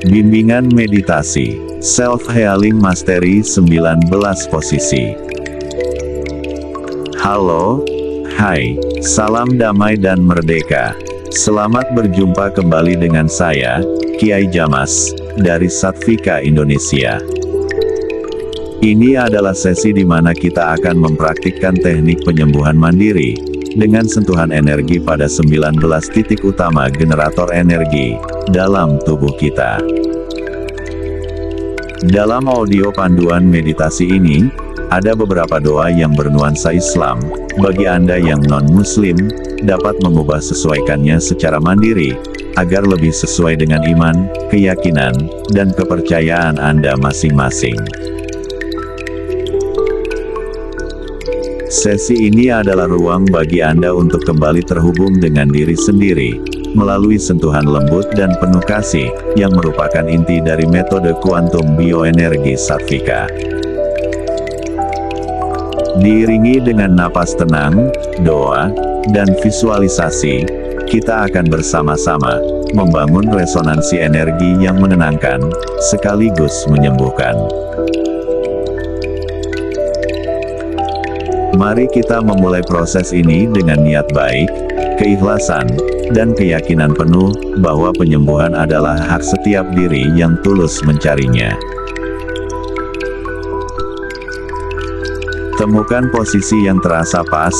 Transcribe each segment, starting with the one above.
Bimbingan meditasi, self-healing mastery 19 posisi. Halo, hai, salam damai dan merdeka. Selamat berjumpa kembali dengan saya, Kiai Jamas, dari Sattvika Indonesia. Ini adalah sesi di mana kita akan mempraktikkan teknik penyembuhan mandiri, dengan sentuhan energi pada 19 titik utama generator energi, dalam tubuh kita. Dalam audio panduan meditasi ini, ada beberapa doa yang bernuansa Islam, bagi Anda yang non-Muslim, dapat mengubah sesuaikannya secara mandiri, agar lebih sesuai dengan iman, keyakinan, dan kepercayaan Anda masing-masing. Sesi ini adalah ruang bagi Anda untuk kembali terhubung dengan diri sendiri, melalui sentuhan lembut dan penuh kasih, yang merupakan inti dari metode kuantum bioenergi Sattvika. Diiringi dengan napas tenang, doa, dan visualisasi, kita akan bersama-sama membangun resonansi energi yang menenangkan, sekaligus menyembuhkan. Mari kita memulai proses ini dengan niat baik, keikhlasan, dan keyakinan penuh, bahwa penyembuhan adalah hak setiap diri yang tulus mencarinya. Temukan posisi yang terasa pas,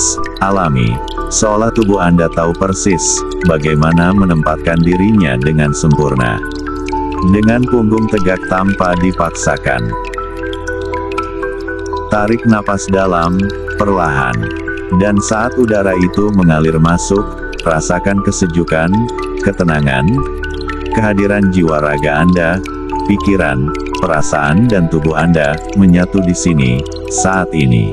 alami, seolah tubuh Anda tahu persis, bagaimana menempatkan dirinya dengan sempurna. Dengan punggung tegak tanpa dipaksakan. Tarik napas dalam, perlahan. Dan saat udara itu mengalir masuk, rasakan kesejukan, ketenangan, kehadiran jiwa raga Anda, pikiran, perasaan dan tubuh Anda, menyatu di sini, saat ini.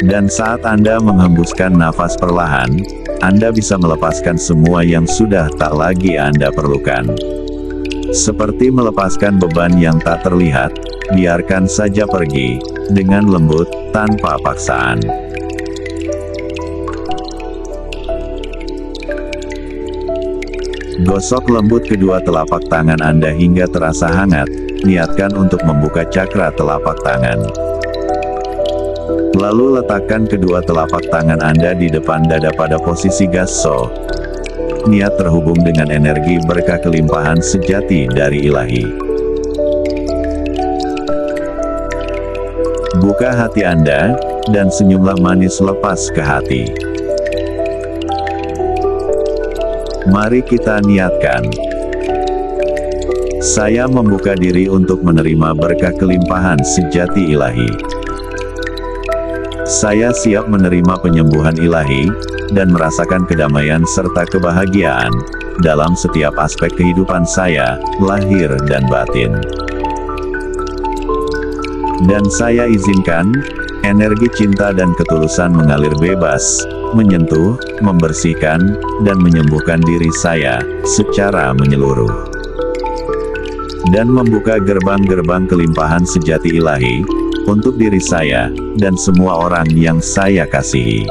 Dan saat Anda menghembuskan nafas perlahan, Anda bisa melepaskan semua yang sudah tak lagi Anda perlukan. Seperti melepaskan beban yang tak terlihat, biarkan saja pergi, dengan lembut, tanpa paksaan. Gosok lembut kedua telapak tangan Anda hingga terasa hangat, niatkan untuk membuka cakra telapak tangan. Lalu letakkan kedua telapak tangan Anda di depan dada pada posisi gasso. Niat terhubung dengan energi berkah kelimpahan sejati dari Ilahi. Buka hati Anda, dan senyumlah manis lepas ke hati. Mari kita niatkan. Saya membuka diri untuk menerima berkah kelimpahan sejati Ilahi. Saya siap menerima penyembuhan Ilahi, dan merasakan kedamaian serta kebahagiaan, dalam setiap aspek kehidupan saya, lahir dan batin. Dan saya izinkan, energi cinta dan ketulusan mengalir bebas, menyentuh, membersihkan, dan menyembuhkan diri saya, secara menyeluruh. Dan membuka gerbang-gerbang kelimpahan sejati Ilahi, untuk diri saya, dan semua orang yang saya kasihi.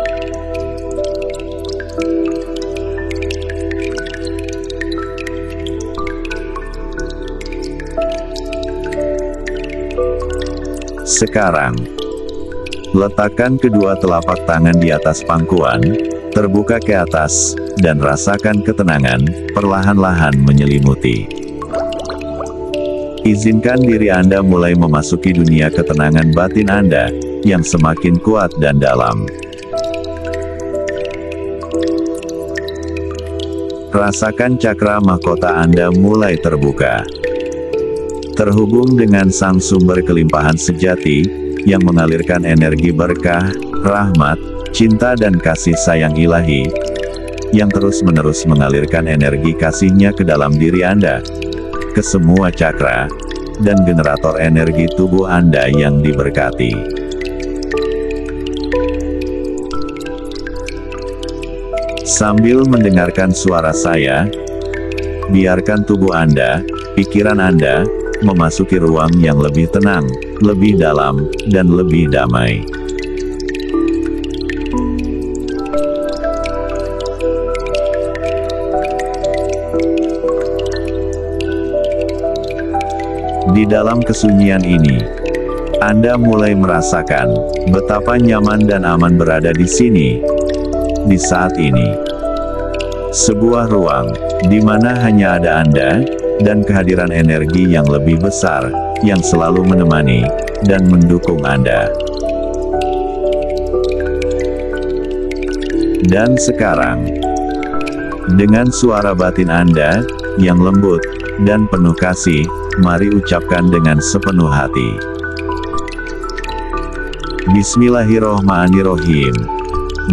Sekarang, letakkan kedua telapak tangan di atas pangkuan, terbuka ke atas, dan rasakan ketenangan, perlahan-lahan menyelimuti. Izinkan diri Anda mulai memasuki dunia ketenangan batin Anda, yang semakin kuat dan dalam. Rasakan cakra mahkota Anda mulai terbuka. Terhubung dengan sang sumber kelimpahan sejati, yang mengalirkan energi berkah, rahmat, cinta dan kasih sayang Ilahi, yang terus-menerus mengalirkan energi kasih-Nya ke dalam diri Anda, ke semua cakra, dan generator energi tubuh Anda yang diberkati. Sambil mendengarkan suara saya, biarkan tubuh Anda, pikiran Anda, memasuki ruang yang lebih tenang, lebih dalam, dan lebih damai. Di dalam kesunyian ini, Anda mulai merasakan betapa nyaman dan aman berada di sini, di saat ini. Sebuah ruang di mana hanya ada Anda dan kehadiran energi yang lebih besar yang selalu menemani dan mendukung Anda. Dan sekarang, dengan suara batin Anda yang lembut dan penuh kasih, mari ucapkan dengan sepenuh hati. Bismillahirrohmanirrohim.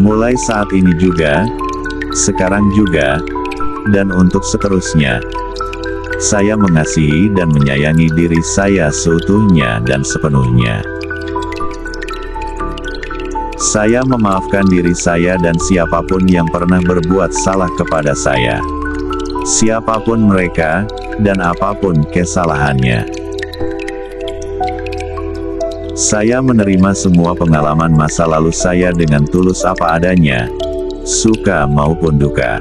Mulai saat ini juga, sekarang juga, dan untuk seterusnya, saya mengasihi dan menyayangi diri saya seutuhnya dan sepenuhnya. Saya memaafkan diri saya dan siapapun yang pernah berbuat salah kepada saya. Siapapun mereka, dan apapun kesalahannya. Saya menerima semua pengalaman masa lalu saya dengan tulus apa adanya, suka maupun duka.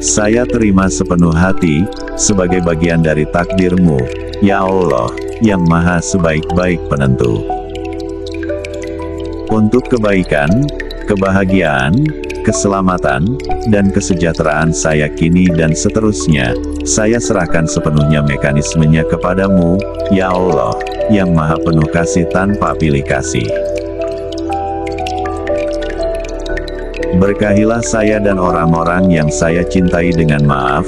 Saya terima sepenuh hati, sebagai bagian dari takdir-Mu, ya Allah, yang maha sebaik-baik penentu. Untuk kebaikan, kebahagiaan, keselamatan, dan kesejahteraan saya kini dan seterusnya, saya serahkan sepenuhnya mekanismenya kepadamu, ya Allah, yang maha penuh kasih tanpa pilih kasih. Berkahilah saya dan orang-orang yang saya cintai dengan maaf,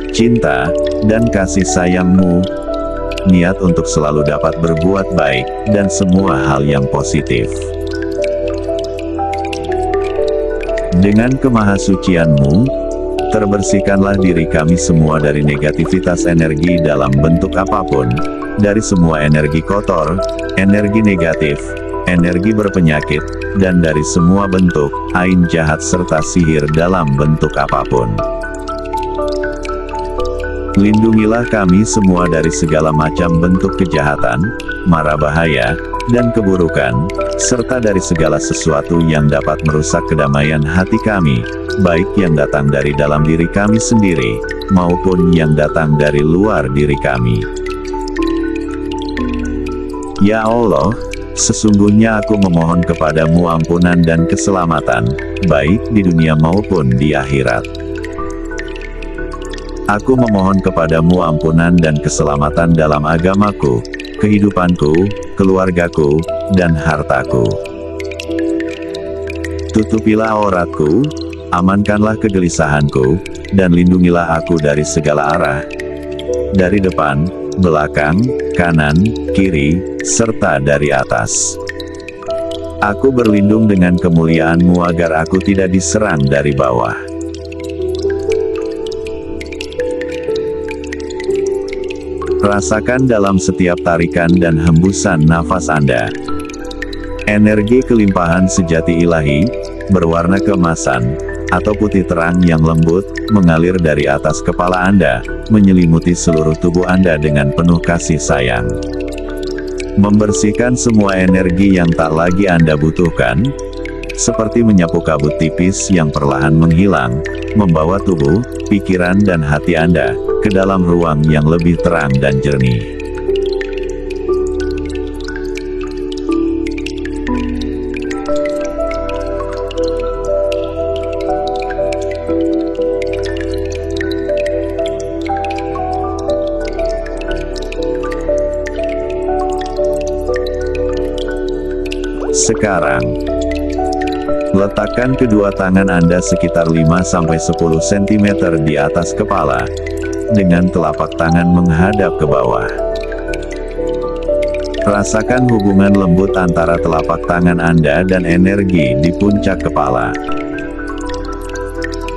cinta, dan kasih sayang-Mu, niat untuk selalu dapat berbuat baik, dan semua hal yang positif. Dengan kemahasucian-Mu, terbersihkanlah diri kami semua dari negativitas energi dalam bentuk apapun, dari semua energi kotor, energi negatif, energi berpenyakit, dan dari semua bentuk ain jahat serta sihir dalam bentuk apapun. Lindungilah kami semua dari segala macam bentuk kejahatan, mara bahaya, dan keburukan, serta dari segala sesuatu yang dapat merusak kedamaian hati kami, baik yang datang dari dalam diri kami sendiri, maupun yang datang dari luar diri kami. Ya Allah, sesungguhnya aku memohon kepadamu ampunan dan keselamatan, baik di dunia maupun di akhirat. Aku memohon kepadamu ampunan dan keselamatan dalam agamaku, kehidupanku, keluargaku, dan hartaku. Tutupilah auratku, amankanlah kegelisahanku, dan lindungilah aku dari segala arah, dari depan, belakang, kanan, kiri, serta dari atas. Aku berlindung dengan kemuliaan-Mu agar aku tidak diserang dari bawah. Rasakan dalam setiap tarikan dan hembusan nafas Anda. Energi kelimpahan sejati ilahi, berwarna keemasan, atau putih terang yang lembut, mengalir dari atas kepala Anda, menyelimuti seluruh tubuh Anda dengan penuh kasih sayang. Membersihkan semua energi yang tak lagi Anda butuhkan, seperti menyapu kabut tipis yang perlahan menghilang, membawa tubuh, pikiran dan hati Anda ke dalam ruang yang lebih terang dan jernih. Sekarang, letakkan kedua tangan Anda sekitar 5-10 cm di atas kepala, dengan telapak tangan menghadap ke bawah. Rasakan hubungan lembut antara telapak tangan Anda dan energi di puncak kepala.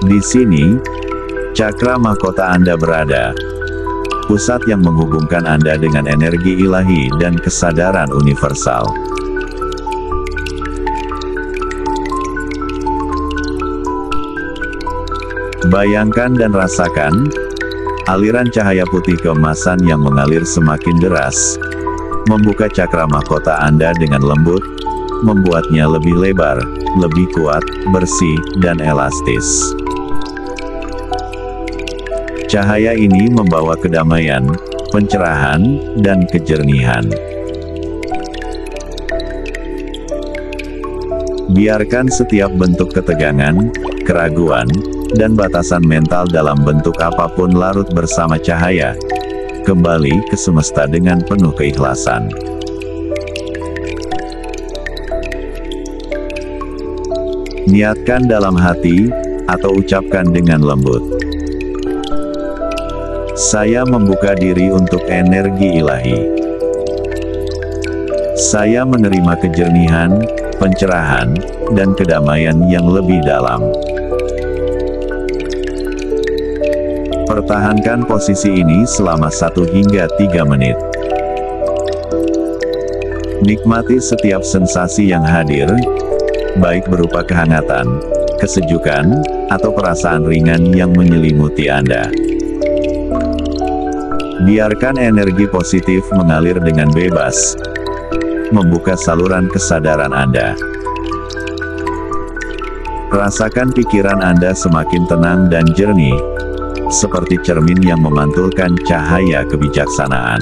Di sini, cakra mahkota Anda berada, pusat yang menghubungkan Anda dengan energi ilahi dan kesadaran universal. Bayangkan dan rasakan aliran cahaya putih keemasan yang mengalir semakin deras, membuka cakra mahkota Anda dengan lembut, membuatnya lebih lebar, lebih kuat, bersih, dan elastis. Cahaya ini membawa kedamaian, pencerahan, dan kejernihan. Biarkan setiap bentuk ketegangan, keraguan, dan batasan mental dalam bentuk apapun larut bersama cahaya. Kembali ke semesta dengan penuh keikhlasan. Niatkan dalam hati, atau ucapkan dengan lembut. Saya membuka diri untuk energi ilahi. Saya menerima kejernihan, pencerahan, dan kedamaian yang lebih dalam. Pertahankan posisi ini selama 1 hingga 3 menit. Nikmati setiap sensasi yang hadir, baik berupa kehangatan, kesejukan, atau perasaan ringan yang menyelimuti Anda. Biarkan energi positif mengalir dengan bebas, membuka saluran kesadaran Anda. Rasakan pikiran Anda semakin tenang dan jernih, seperti cermin yang memantulkan cahaya kebijaksanaan.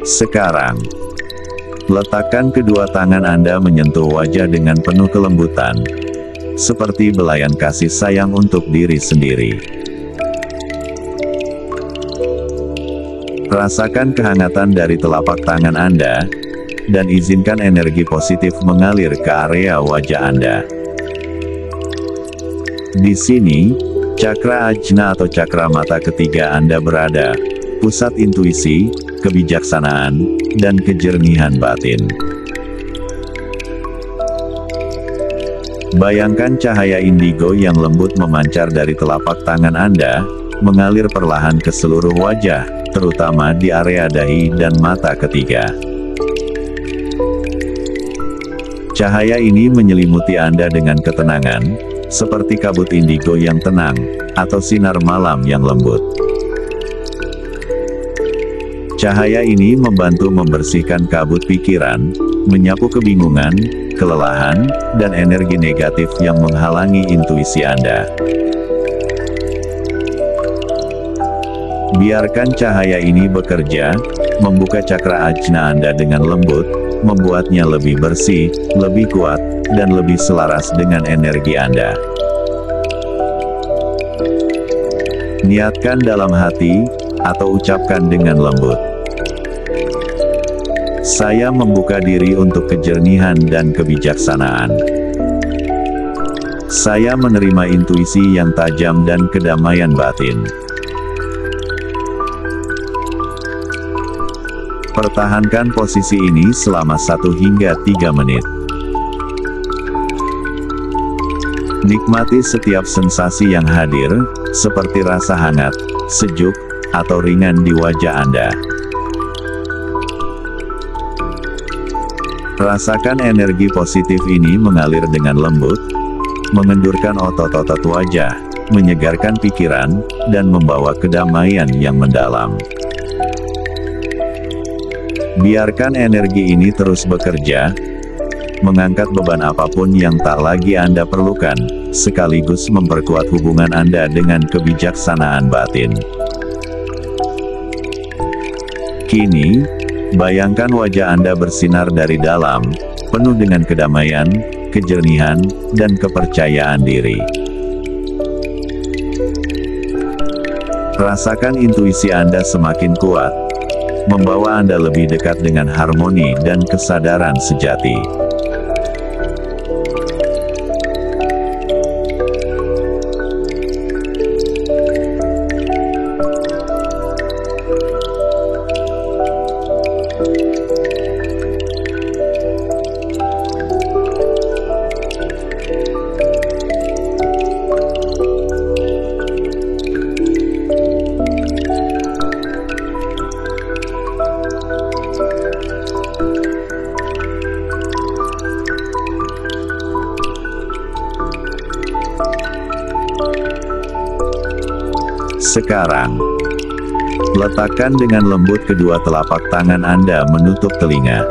Sekarang, letakkan kedua tangan Anda menyentuh wajah dengan penuh kelembutan, seperti belayan kasih sayang untuk diri sendiri. Rasakan kehangatan dari telapak tangan Anda, dan izinkan energi positif mengalir ke area wajah Anda. Di sini, cakra ajna atau cakra mata ketiga Anda berada, pusat intuisi, kebijaksanaan, dan kejernihan batin. Bayangkan cahaya indigo yang lembut memancar dari telapak tangan Anda, mengalir perlahan ke seluruh wajah, terutama di area dahi dan mata ketiga. Cahaya ini menyelimuti Anda dengan ketenangan, seperti kabut indigo yang tenang, atau sinar malam yang lembut. Cahaya ini membantu membersihkan kabut pikiran, menyapu kebingungan, kelelahan, dan energi negatif yang menghalangi intuisi Anda. Biarkan cahaya ini bekerja, membuka cakra ajna Anda dengan lembut, membuatnya lebih bersih, lebih kuat, dan lebih selaras dengan energi Anda. Niatkan dalam hati, atau ucapkan dengan lembut. Saya membuka diri untuk kejernihan dan kebijaksanaan. Saya menerima intuisi yang tajam dan kedamaian batin. Pertahankan posisi ini selama 1 hingga 3 menit. Nikmati setiap sensasi yang hadir, seperti rasa hangat, sejuk, atau ringan di wajah Anda. Rasakan energi positif ini mengalir dengan lembut, mengendurkan otot-otot wajah, menyegarkan pikiran, dan membawa kedamaian yang mendalam. Biarkan energi ini terus bekerja, mengangkat beban apapun yang tak lagi Anda perlukan, sekaligus memperkuat hubungan Anda dengan kebijaksanaan batin. Kini, bayangkan wajah Anda bersinar dari dalam, penuh dengan kedamaian, kejernihan, dan kepercayaan diri. Rasakan intuisi Anda semakin kuat, membawa Anda lebih dekat dengan harmoni dan kesadaran sejati. Sekarang, letakkan dengan lembut kedua telapak tangan Anda menutup telinga.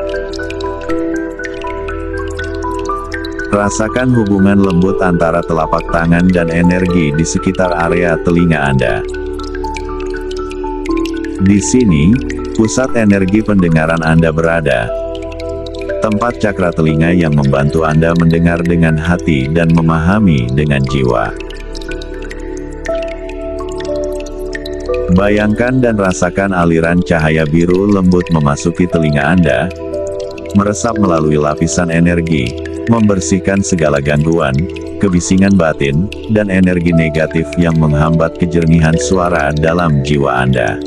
Rasakan hubungan lembut antara telapak tangan dan energi di sekitar area telinga Anda. Di sini, pusat energi pendengaran Anda berada. Tempat cakra telinga yang membantu Anda mendengar dengan hati dan memahami dengan jiwa. Bayangkan dan rasakan aliran cahaya biru lembut memasuki telinga Anda, meresap melalui lapisan energi, membersihkan segala gangguan, kebisingan batin, dan energi negatif yang menghambat kejernihan suara dalam jiwa Anda.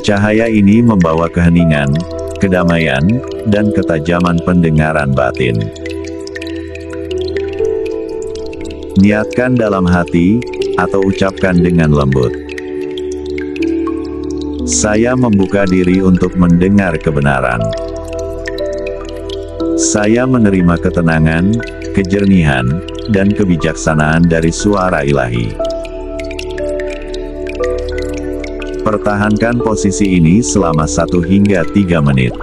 Cahaya ini membawa keheningan, kedamaian, dan ketajaman pendengaran batin. Niatkan dalam hati, atau ucapkan dengan lembut. Saya membuka diri untuk mendengar kebenaran. Saya menerima ketenangan, kejernihan, dan kebijaksanaan dari suara ilahi. Pertahankan posisi ini selama 1 hingga 3 menit.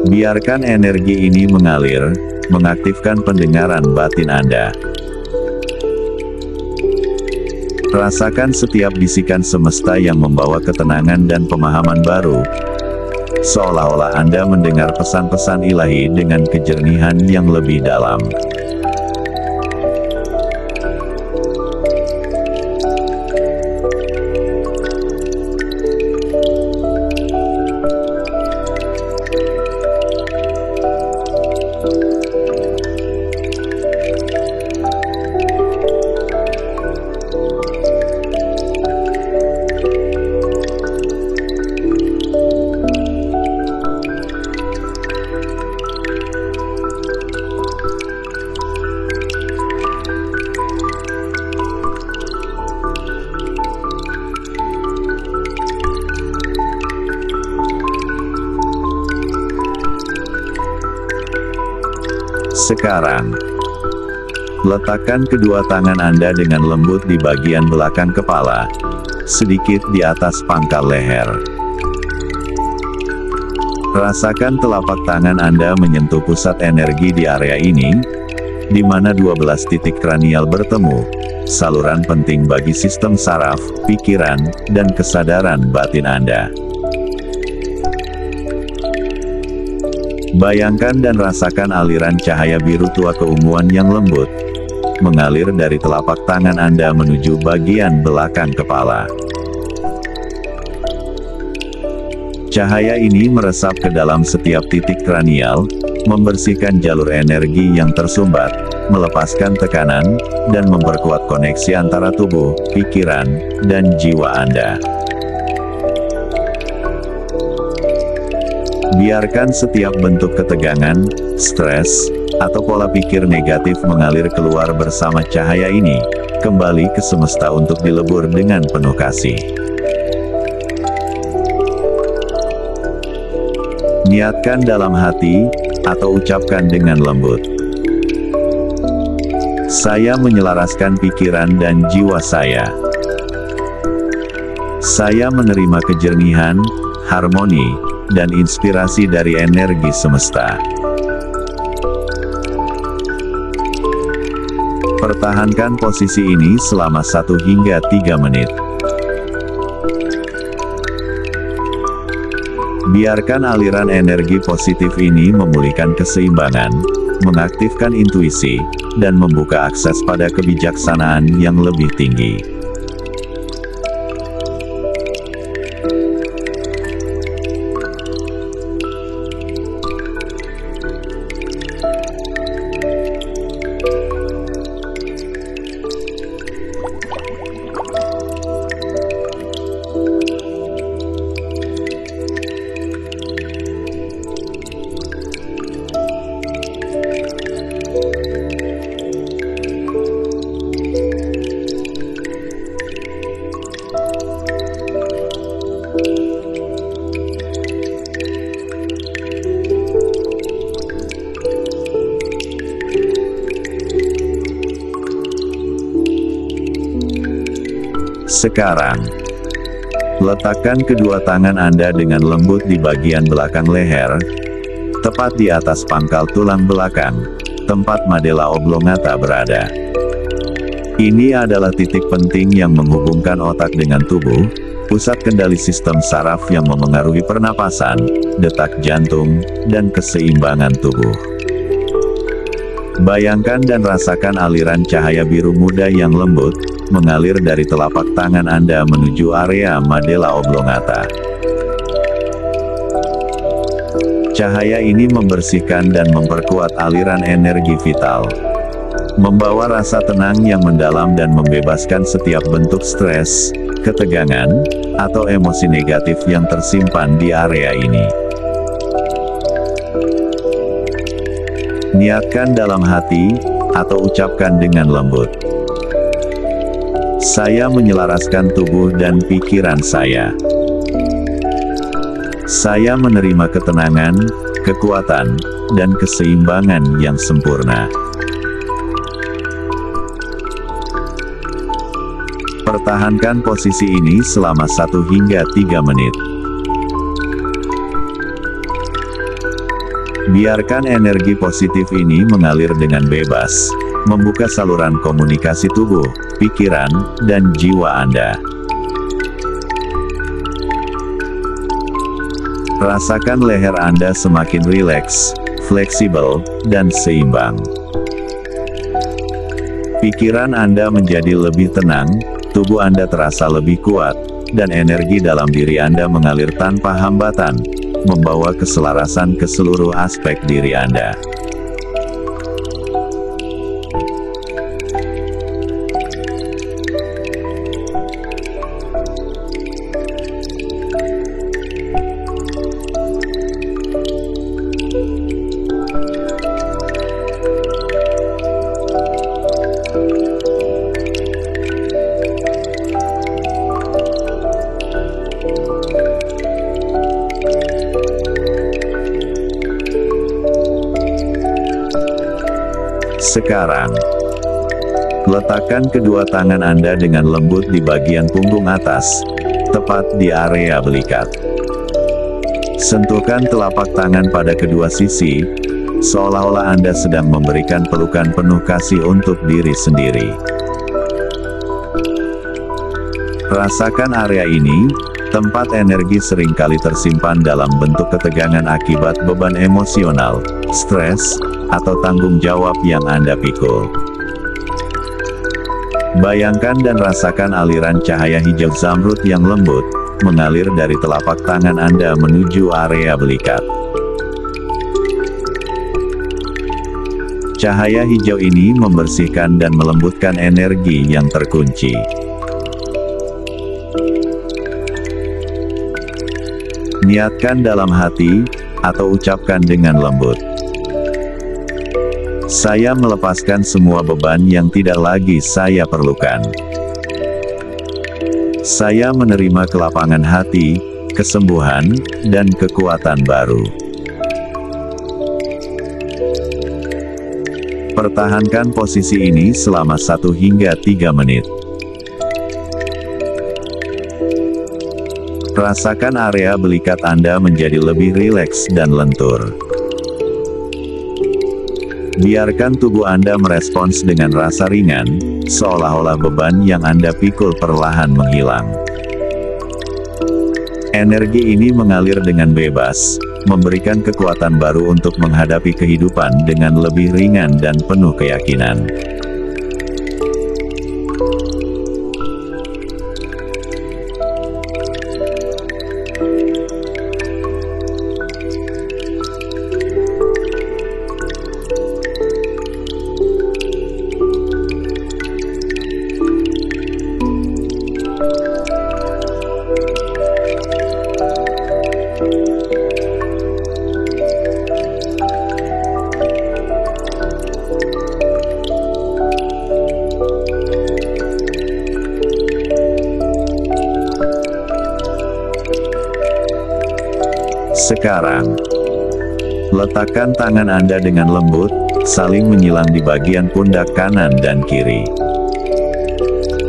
Biarkan energi ini mengalir, mengaktifkan pendengaran batin Anda. Rasakan setiap bisikan semesta yang membawa ketenangan dan pemahaman baru, seolah-olah Anda mendengar pesan-pesan ilahi dengan kejernihan yang lebih dalam. Sekarang, letakkan kedua tangan Anda dengan lembut di bagian belakang kepala, sedikit di atas pangkal leher. Rasakan telapak tangan Anda menyentuh pusat energi di area ini, di mana 12 titik kranial bertemu, saluran penting bagi sistem saraf, pikiran, dan kesadaran batin Anda. Bayangkan dan rasakan aliran cahaya biru tua keunguan yang lembut, mengalir dari telapak tangan Anda menuju bagian belakang kepala. Cahaya ini meresap ke dalam setiap titik kranial, membersihkan jalur energi yang tersumbat, melepaskan tekanan, dan memperkuat koneksi antara tubuh, pikiran, dan jiwa Anda. Biarkan setiap bentuk ketegangan, stres, atau pola pikir negatif mengalir keluar bersama cahaya ini, kembali ke semesta untuk dilebur dengan penuh kasih. Niatkan dalam hati, atau ucapkan dengan lembut. Saya menyelaraskan pikiran dan jiwa saya. Saya menerima kejernihan, harmoni, dan inspirasi dari energi semesta. Pertahankan posisi ini selama 1 hingga 3 menit. Biarkan aliran energi positif ini memulihkan keseimbangan, mengaktifkan intuisi, dan membuka akses pada kebijaksanaan yang lebih tinggi. Sekarang, letakkan kedua tangan Anda dengan lembut di bagian belakang leher, tepat di atas pangkal tulang belakang, tempat madela oblongata berada. Ini adalah titik penting yang menghubungkan otak dengan tubuh, pusat kendali sistem saraf yang memengaruhi pernapasan, detak jantung, dan keseimbangan tubuh. Bayangkan dan rasakan aliran cahaya biru muda yang lembut, mengalir dari telapak tangan Anda menuju area madela oblongata. Cahaya ini membersihkan dan memperkuat aliran energi vital, membawa rasa tenang yang mendalam dan membebaskan setiap bentuk stres, ketegangan, atau emosi negatif yang tersimpan di area ini. Niatkan dalam hati, atau ucapkan dengan lembut. Saya menyelaraskan tubuh dan pikiran saya. Saya menerima ketenangan, kekuatan, dan keseimbangan yang sempurna. Pertahankan posisi ini selama 1 hingga 3 menit. Biarkan energi positif ini mengalir dengan bebas, membuka saluran komunikasi tubuh, pikiran, dan jiwa Anda. Rasakan leher Anda semakin rileks, fleksibel, dan seimbang. Pikiran Anda menjadi lebih tenang, tubuh Anda terasa lebih kuat, dan energi dalam diri Anda mengalir tanpa hambatan, membawa keselarasan ke seluruh aspek diri Anda. Sekarang, letakkan kedua tangan Anda dengan lembut di bagian punggung atas, tepat di area belikat. Sentuhkan telapak tangan pada kedua sisi, seolah-olah Anda sedang memberikan pelukan penuh kasih untuk diri sendiri. Rasakan area ini, tempat energi seringkali tersimpan dalam bentuk ketegangan akibat beban emosional, stres, atau tanggung jawab yang Anda pikul. Bayangkan dan rasakan aliran cahaya hijau zamrud yang lembut, mengalir dari telapak tangan Anda menuju area belikat. Cahaya hijau ini membersihkan dan melembutkan energi yang terkunci. Niatkan dalam hati, atau ucapkan dengan lembut. Saya melepaskan semua beban yang tidak lagi saya perlukan. Saya menerima kelapangan hati, kesembuhan, dan kekuatan baru. Pertahankan posisi ini selama 1 hingga 3 menit. Rasakan area belikat Anda menjadi lebih rileks dan lentur. Biarkan tubuh Anda merespons dengan rasa ringan, seolah-olah beban yang Anda pikul perlahan menghilang. Energi ini mengalir dengan bebas, memberikan kekuatan baru untuk menghadapi kehidupan dengan lebih ringan dan penuh keyakinan. Sekarang, letakkan tangan Anda dengan lembut, saling menyilang di bagian pundak kanan dan kiri.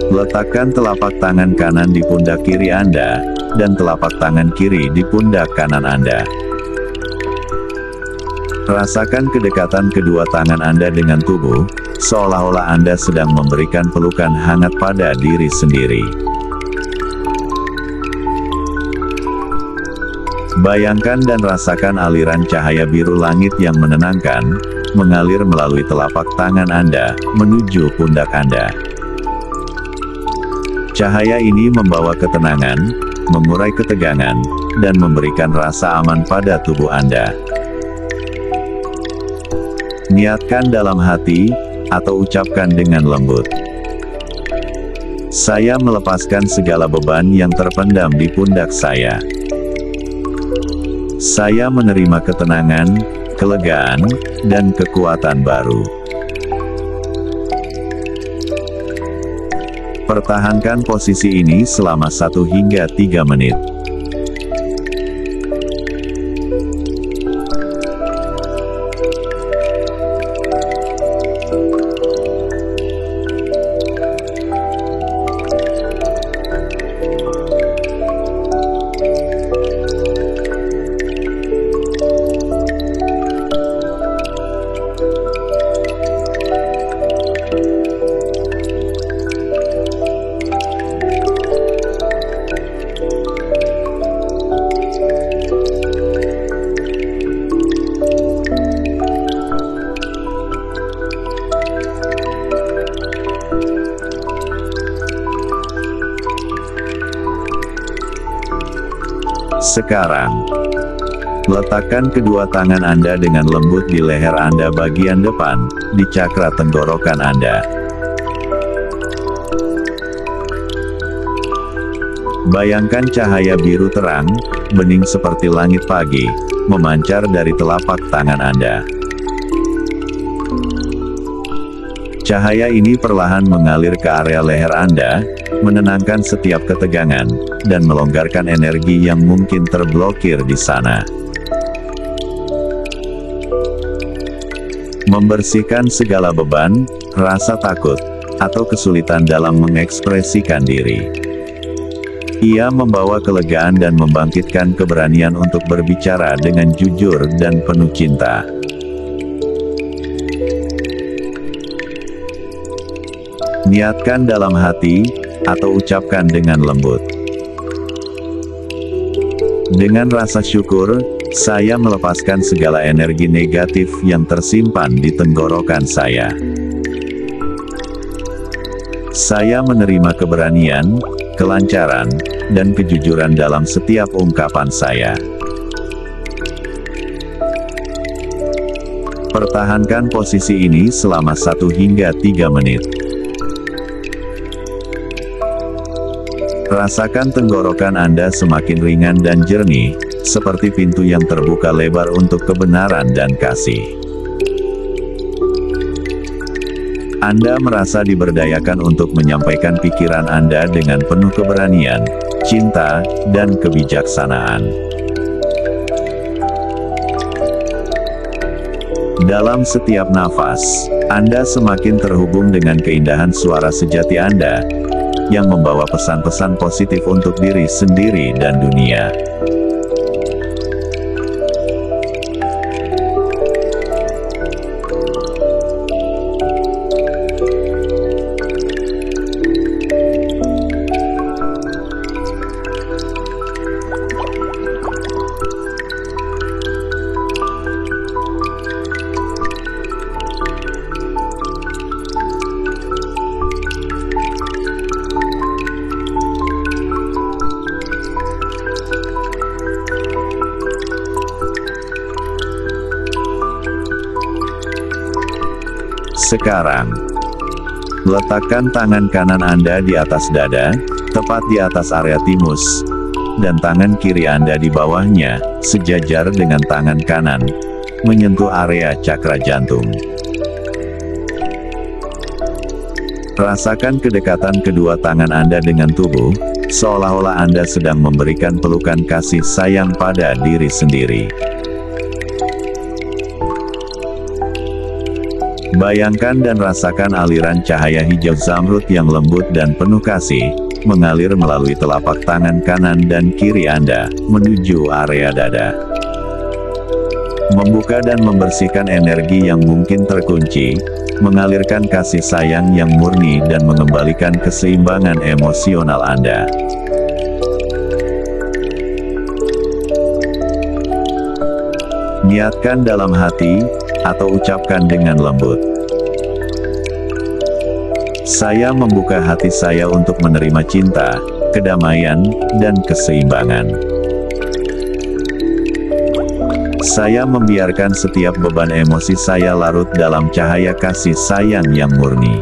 Letakkan telapak tangan kanan di pundak kiri Anda, dan telapak tangan kiri di pundak kanan Anda. Rasakan kedekatan kedua tangan Anda dengan tubuh, seolah-olah Anda sedang memberikan pelukan hangat pada diri sendiri. Bayangkan dan rasakan aliran cahaya biru langit yang menenangkan, mengalir melalui telapak tangan Anda, menuju pundak Anda. Cahaya ini membawa ketenangan, mengurai ketegangan, dan memberikan rasa aman pada tubuh Anda. Niatkan dalam hati, atau ucapkan dengan lembut. Saya melepaskan segala beban yang terpendam di pundak saya. Saya menerima ketenangan, kelegaan, dan kekuatan baru. Pertahankan posisi ini selama 1 hingga 3 menit. Sekarang, letakkan kedua tangan Anda dengan lembut di leher Anda bagian depan, di cakra tenggorokan Anda. Bayangkan cahaya biru terang, bening seperti langit pagi, memancar dari telapak tangan Anda. Cahaya ini perlahan mengalir ke area leher Anda, menenangkan setiap ketegangan, dan melonggarkan energi yang mungkin terblokir di sana. Membersihkan segala beban, rasa takut, atau kesulitan dalam mengekspresikan diri. Ia membawa kelegaan dan membangkitkan keberanian untuk berbicara dengan jujur dan penuh cinta. Niatkan dalam hati, atau ucapkan dengan lembut. Dengan rasa syukur, saya melepaskan segala energi negatif yang tersimpan di tenggorokan saya. Saya menerima keberanian, kelancaran, dan kejujuran dalam setiap ungkapan saya. Pertahankan posisi ini selama 1 hingga 3 menit. Rasakan tenggorokan Anda semakin ringan dan jernih, seperti pintu yang terbuka lebar untuk kebenaran dan kasih. Anda merasa diberdayakan untuk menyampaikan pikiran Anda dengan penuh keberanian, cinta, dan kebijaksanaan. Dalam setiap nafas, Anda semakin terhubung dengan keindahan suara sejati Anda, yang membawa pesan-pesan positif untuk diri sendiri dan dunia. Sekarang, letakkan tangan kanan Anda di atas dada, tepat di atas area timus, dan tangan kiri Anda di bawahnya, sejajar dengan tangan kanan, menyentuh area cakra jantung. Rasakan kedekatan kedua tangan Anda dengan tubuh, seolah-olah Anda sedang memberikan pelukan kasih sayang pada diri sendiri. Bayangkan dan rasakan aliran cahaya hijau zamrud yang lembut dan penuh kasih, mengalir melalui telapak tangan kanan dan kiri Anda, menuju area dada. Membuka dan membersihkan energi yang mungkin terkunci, mengalirkan kasih sayang yang murni dan mengembalikan keseimbangan emosional Anda. Niatkan dalam hati, atau ucapkan dengan lembut. Saya membuka hati saya untuk menerima cinta, kedamaian, dan keseimbangan. Saya membiarkan setiap beban emosi saya larut dalam cahaya kasih sayang yang murni.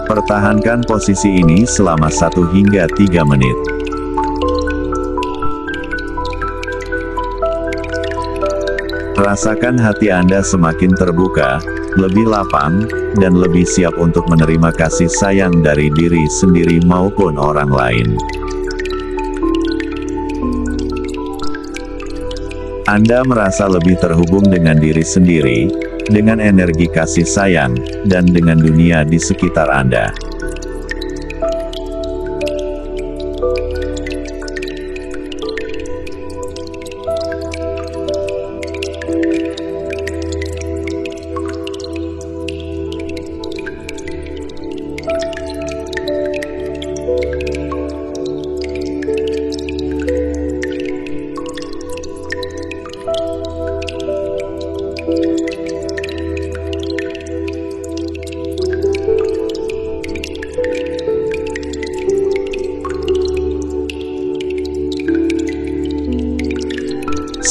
Pertahankan posisi ini selama 1 hingga 3 menit. Rasakan hati Anda semakin terbuka, lebih lapang, dan lebih siap untuk menerima kasih sayang dari diri sendiri maupun orang lain. Anda merasa lebih terhubung dengan diri sendiri, dengan energi kasih sayang, dan dengan dunia di sekitar Anda.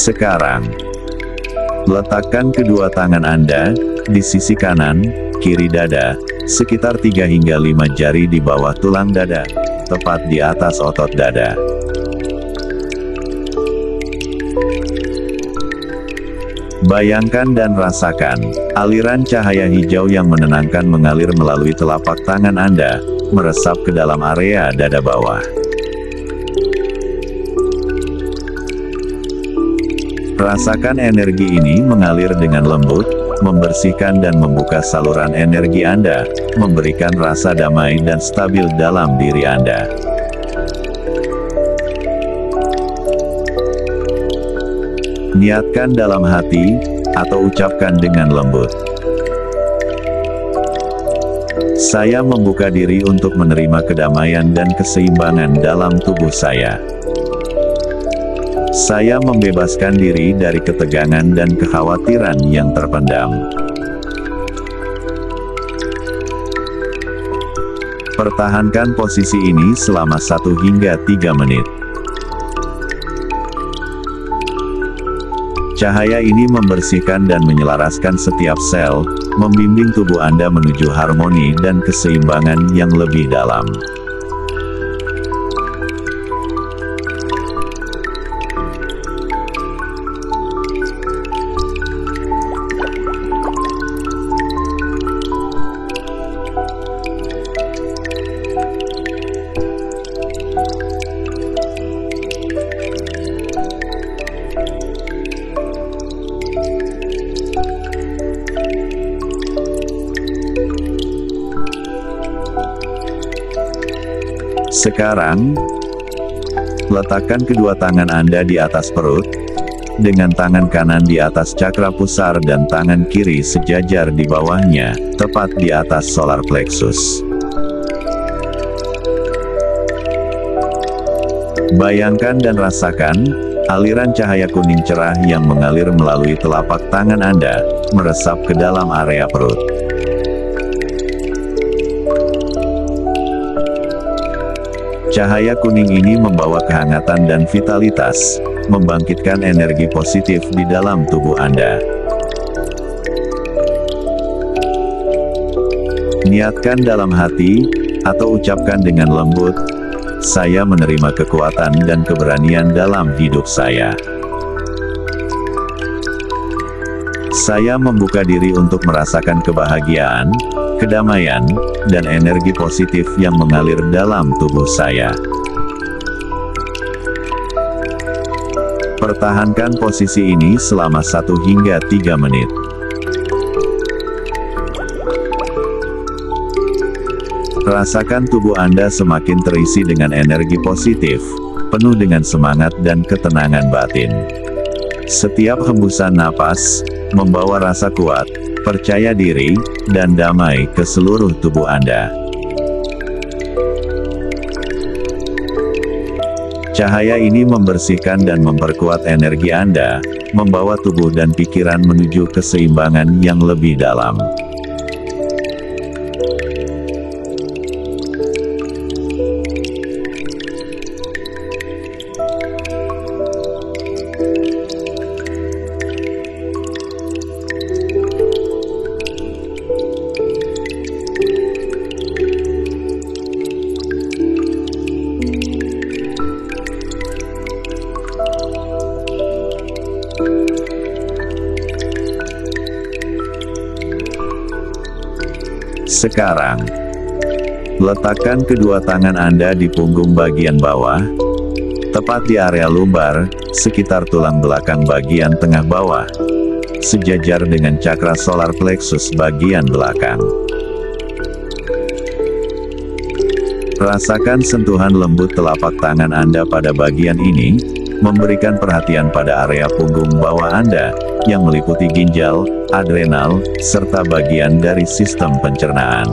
Sekarang, letakkan kedua tangan Anda di sisi kanan, kiri dada, sekitar 3 hingga 5 jari di bawah tulang dada, tepat di atas otot dada. Bayangkan dan rasakan aliran cahaya hijau yang menenangkan mengalir melalui telapak tangan Anda, meresap ke dalam area dada bawah. Rasakan energi ini mengalir dengan lembut, membersihkan dan membuka saluran energi Anda, memberikan rasa damai dan stabil dalam diri Anda. Niatkan dalam hati, atau ucapkan dengan lembut. Saya membuka diri untuk menerima kedamaian dan keseimbangan dalam tubuh saya. Saya membebaskan diri dari ketegangan dan kekhawatiran yang terpendam. Pertahankan posisi ini selama 1 hingga 3 menit. Cahaya ini membersihkan dan menyelaraskan setiap sel, membimbing tubuh Anda menuju harmoni dan keseimbangan yang lebih dalam. Sekarang, letakkan kedua tangan Anda di atas perut, dengan tangan kanan di atas cakra pusar dan tangan kiri sejajar di bawahnya, tepat di atas solar plexus. Bayangkan dan rasakan aliran cahaya kuning cerah yang mengalir melalui telapak tangan Anda, meresap ke dalam area perut. Cahaya kuning ini membawa kehangatan dan vitalitas, membangkitkan energi positif di dalam tubuh Anda. Niatkan dalam hati, atau ucapkan dengan lembut, saya menerima kekuatan dan keberanian dalam hidup saya. Saya membuka diri untuk merasakan kebahagiaan, kedamaian, dan energi positif yang mengalir dalam tubuh saya. Pertahankan posisi ini selama 1 hingga 3 menit. Rasakan tubuh Anda semakin terisi dengan energi positif, penuh dengan semangat dan ketenangan batin. Setiap hembusan napas membawa rasa kuat, percaya diri, dan damai ke seluruh tubuh Anda. Cahaya ini membersihkan dan memperkuat energi Anda, membawa tubuh dan pikiran menuju keseimbangan yang lebih dalam. Sekarang, letakkan kedua tangan Anda di punggung bagian bawah, tepat di area lumbar, sekitar tulang belakang bagian tengah bawah, sejajar dengan cakra solar plexus bagian belakang. Rasakan sentuhan lembut telapak tangan Anda pada bagian ini, memberikan perhatian pada area punggung bawah Anda, yang meliputi ginjal, adrenal, serta bagian dari sistem pencernaan.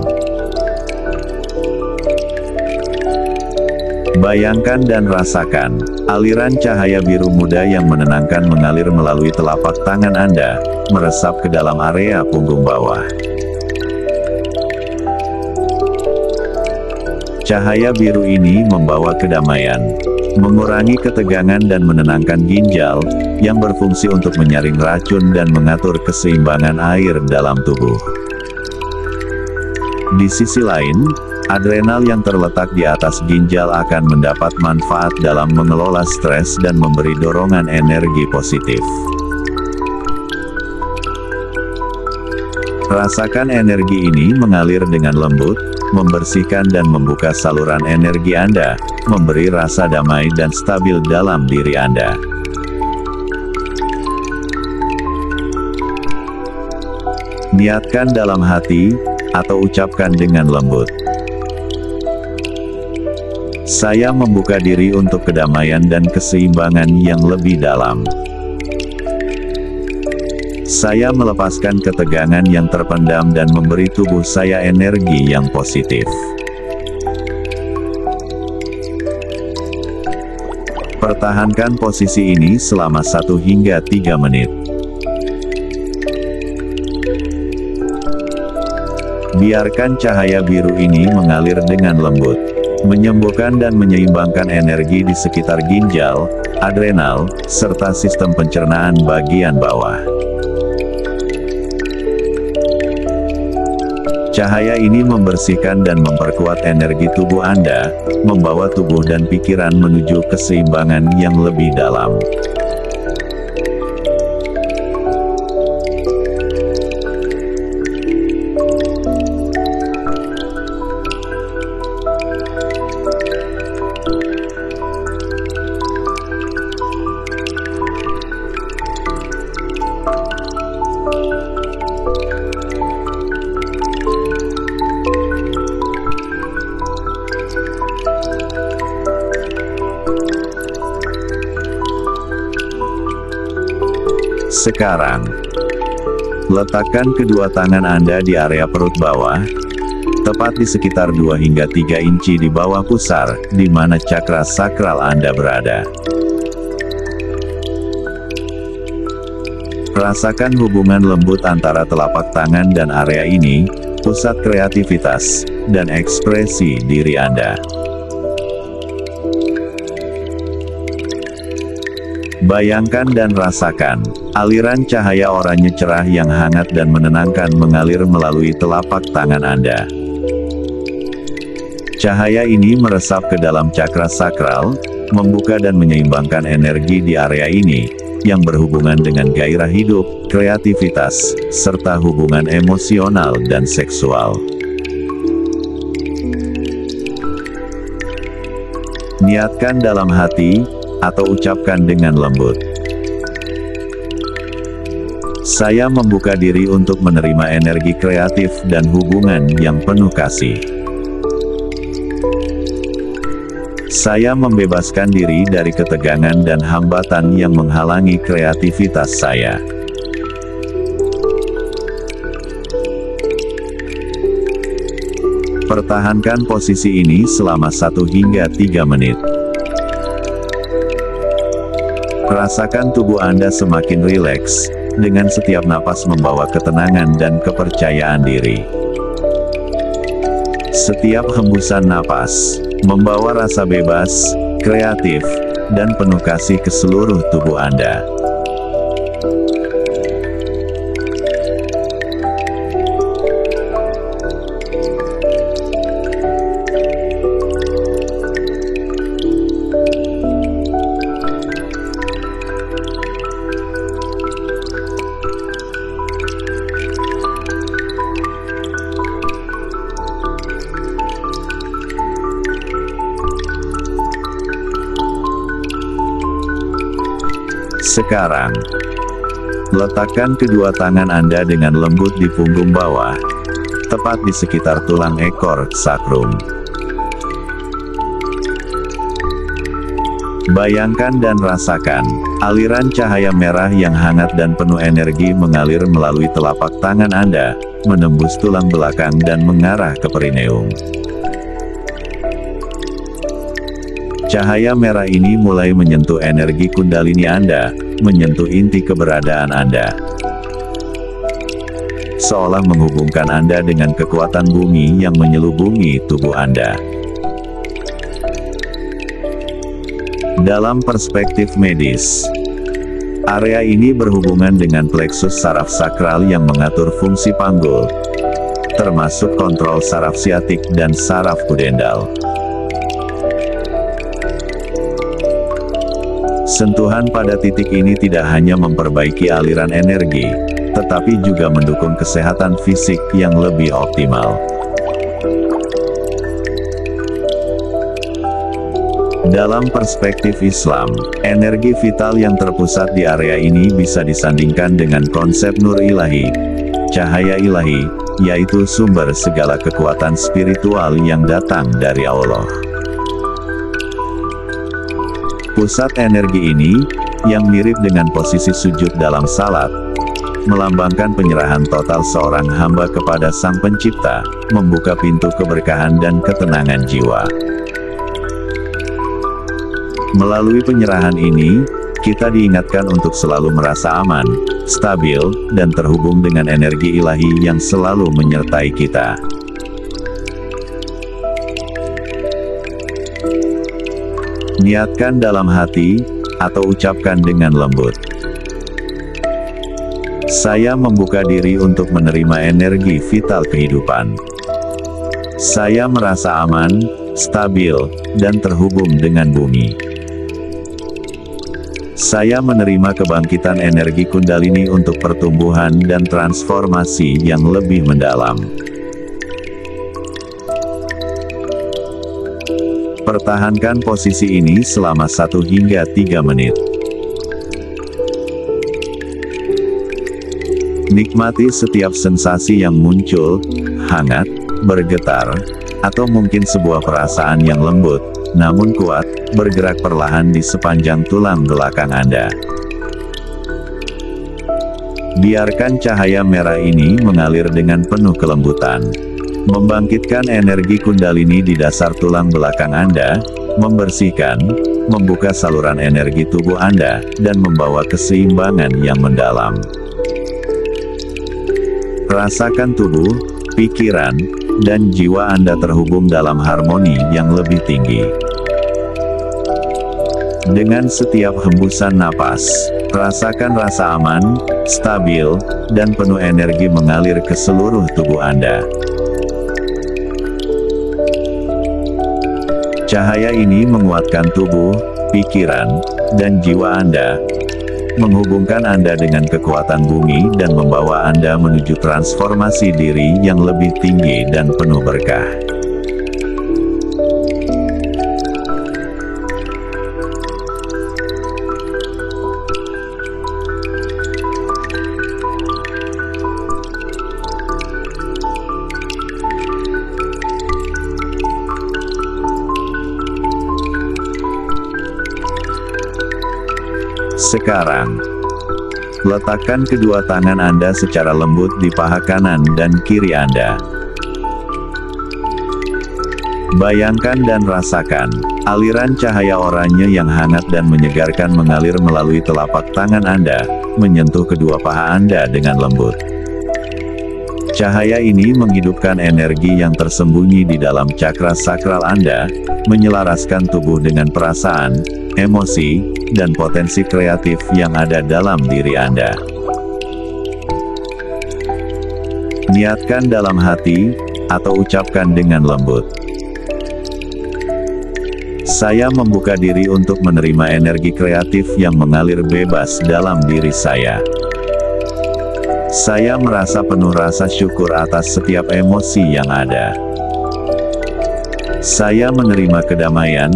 Bayangkan dan rasakan, aliran cahaya biru muda yang menenangkan mengalir melalui telapak tangan Anda, meresap ke dalam area punggung bawah. Cahaya biru ini membawa kedamaian, mengurangi ketegangan dan menenangkan ginjal, yang berfungsi untuk menyaring racun dan mengatur keseimbangan air dalam tubuh. Di sisi lain, adrenal yang terletak di atas ginjal akan mendapat manfaat dalam mengelola stres dan memberi dorongan energi positif. Rasakan energi ini mengalir dengan lembut, membersihkan dan membuka saluran energi Anda, memberi rasa damai dan stabil dalam diri Anda. Niatkan dalam hati, atau ucapkan dengan lembut. Saya membuka diri untuk kedamaian dan keseimbangan yang lebih dalam. Saya melepaskan ketegangan yang terpendam dan memberi tubuh saya energi yang positif. Pertahankan posisi ini selama 1 hingga 3 menit. Biarkan cahaya biru ini mengalir dengan lembut, menyembuhkan dan menyeimbangkan energi di sekitar ginjal, adrenal, serta sistem pencernaan bagian bawah. Cahaya ini membersihkan dan memperkuat energi tubuh Anda, membawa tubuh dan pikiran menuju keseimbangan yang lebih dalam. Sekarang, letakkan kedua tangan Anda di area perut bawah, tepat di sekitar 2 hingga 3 inci di bawah pusar, di mana cakra sakral Anda berada. Rasakan hubungan lembut antara telapak tangan dan area ini, pusat kreativitas, dan ekspresi diri Anda. Bayangkan dan rasakan, aliran cahaya oranye cerah yang hangat dan menenangkan mengalir melalui telapak tangan Anda. Cahaya ini meresap ke dalam cakra sakral, membuka dan menyeimbangkan energi di area ini, yang berhubungan dengan gairah hidup, kreativitas, serta hubungan emosional dan seksual. Niatkan dalam hati, atau ucapkan dengan lembut. Saya membuka diri untuk menerima energi kreatif dan hubungan yang penuh kasih. Saya membebaskan diri dari ketegangan dan hambatan yang menghalangi kreativitas saya. Pertahankan posisi ini selama 1 hingga 3 menit. Rasakan tubuh Anda semakin rileks, dengan setiap napas membawa ketenangan dan kepercayaan diri. Setiap hembusan napas, membawa rasa bebas, kreatif, dan penuh kasih ke seluruh tubuh Anda. Sekarang, letakkan kedua tangan Anda dengan lembut di punggung bawah, tepat di sekitar tulang ekor sakrum. Bayangkan dan rasakan, aliran cahaya merah yang hangat dan penuh energi mengalir melalui telapak tangan Anda, menembus tulang belakang dan mengarah ke perineum. Cahaya merah ini mulai menyentuh energi kundalini Anda, menyentuh inti keberadaan Anda. Seolah menghubungkan Anda dengan kekuatan bumi yang menyelubungi tubuh Anda. Dalam perspektif medis, area ini berhubungan dengan pleksus saraf sakral yang mengatur fungsi panggul, termasuk kontrol saraf siatik dan saraf pudendal. Sentuhan pada titik ini tidak hanya memperbaiki aliran energi, tetapi juga mendukung kesehatan fisik yang lebih optimal. Dalam perspektif Islam, energi vital yang terpusat di area ini bisa disandingkan dengan konsep nur ilahi, cahaya ilahi, yaitu sumber segala kekuatan spiritual yang datang dari Allah. Pusat energi ini, yang mirip dengan posisi sujud dalam salat, melambangkan penyerahan total seorang hamba kepada Sang Pencipta, membuka pintu keberkahan dan ketenangan jiwa. Melalui penyerahan ini, kita diingatkan untuk selalu merasa aman, stabil, dan terhubung dengan energi ilahi yang selalu menyertai kita. Niatkan dalam hati, atau ucapkan dengan lembut. Saya membuka diri untuk menerima energi vital kehidupan. Saya merasa aman, stabil, dan terhubung dengan bumi. Saya menerima kebangkitan energi kundalini untuk pertumbuhan dan transformasi yang lebih mendalam. Pertahankan posisi ini selama 1 hingga 3 menit. Nikmati setiap sensasi yang muncul, hangat, bergetar, atau mungkin sebuah perasaan yang lembut, namun kuat, bergerak perlahan di sepanjang tulang belakang Anda. Biarkan cahaya merah ini mengalir dengan penuh kelembutan, membangkitkan energi kundalini di dasar tulang belakang Anda, membersihkan, membuka saluran energi tubuh Anda, dan membawa keseimbangan yang mendalam. Rasakan tubuh, pikiran, dan jiwa Anda terhubung dalam harmoni yang lebih tinggi. Dengan setiap hembusan napas, rasakan rasa aman, stabil, dan penuh energi mengalir ke seluruh tubuh Anda. Cahaya ini menguatkan tubuh, pikiran, dan jiwa Anda, menghubungkan Anda dengan kekuatan bumi dan membawa Anda menuju transformasi diri yang lebih tinggi dan penuh berkah. Sekarang, letakkan kedua tangan Anda secara lembut di paha kanan dan kiri Anda. Bayangkan dan rasakan, aliran cahaya oranye yang hangat dan menyegarkan mengalir melalui telapak tangan Anda, menyentuh kedua paha Anda dengan lembut. Cahaya ini menghidupkan energi yang tersembunyi di dalam cakra sakral Anda, menyelaraskan tubuh dengan perasaan, emosi, dan potensi kreatif yang ada dalam diri Anda. Niatkan dalam hati, atau ucapkan dengan lembut. Saya membuka diri untuk menerima energi kreatif yang mengalir bebas dalam diri saya. Saya merasa penuh rasa syukur atas setiap emosi yang ada. Saya menerima kedamaian,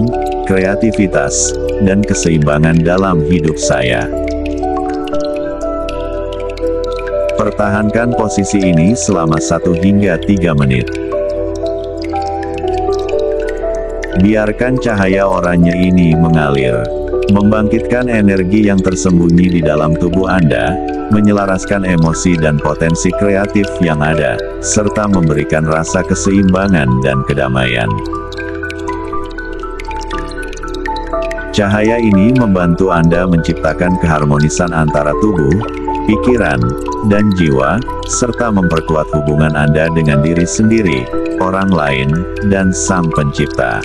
kreativitas, dan keseimbangan dalam hidup saya. Pertahankan posisi ini selama 1 hingga 3 menit. Biarkan cahaya oranye ini mengalir, membangkitkan energi yang tersembunyi di dalam tubuh Anda, menyelaraskan emosi dan potensi kreatif yang ada, serta memberikan rasa keseimbangan dan kedamaian. Cahaya ini membantu Anda menciptakan keharmonisan antara tubuh, pikiran, dan jiwa, serta memperkuat hubungan Anda dengan diri sendiri, orang lain, dan Sang Pencipta.